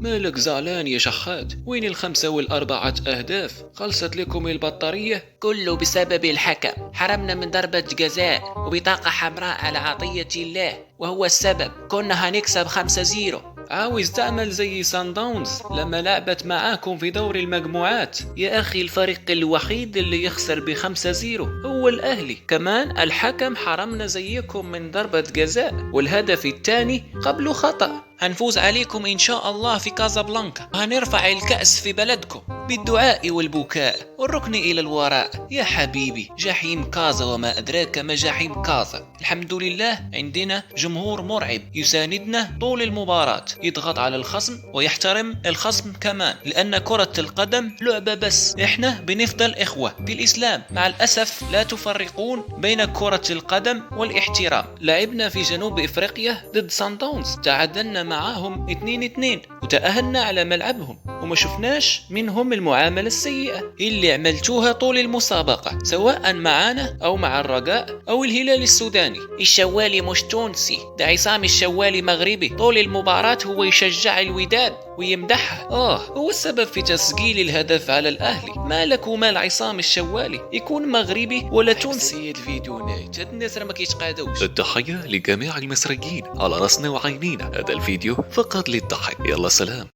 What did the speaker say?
مالك زعلان يا شحات؟ وين الخمسة والأربعة أهداف؟ خلصت لكم البطارية؟ كله بسبب الحكم، حرمنا من ضربة جزاء وبطاقة حمراء على عطية الله، وهو السبب. كنا هنكسب 5-0. عاوز تعمل زي سان داونز لما لعبت معاكم في دور المجموعات؟ يا أخي الفريق الوحيد اللي يخسر ب5-0 هو الأهلي. كمان الحكم حرمنا زيكم من ضربة جزاء، والهدف الثاني قبله خطأ. هنفوز عليكم إن شاء الله في كازابلانكا، هنرفع الكأس في بلدكم بالدعاء والبكاء والركن إلى الوراء. يا حبيبي، جحيم كازا وما أدراك ما جحيم كازا. الحمد لله عندنا جمهور مرعب يساندنا طول المباراة، يضغط على الخصم ويحترم الخصم كمان، لأن كرة القدم لعبة بس. إحنا بنفضل إخوة في الإسلام. مع الأسف لا تفرقون بين كرة القدم والاحترام. لعبنا في جنوب إفريقيا ضد سان داونز، تعادلنا معاهم 2-2 وتأهلنا على ملعبهم، وما شفناش منهم المعاملة السيئة اللي عملتوها طول المسابقة، سواء معانا أو مع الرجاء أو الهلال السوداني. الشوالي مش تونسي، ده عصام الشوالي مغربي. طول المباراة هو يشجع الوداد ويمدحها. هو السبب في تسجيل الهدف على الأهلي. مالك ومال عصام الشوالي؟ يكون مغربي ولا تونسي. الفيديو نايت هاد الناس راه ما كيتقادوش. التحية لجميع المصريين على راسنا وعينينا. هذا الفيديو فقط للضحك. يلا سلام.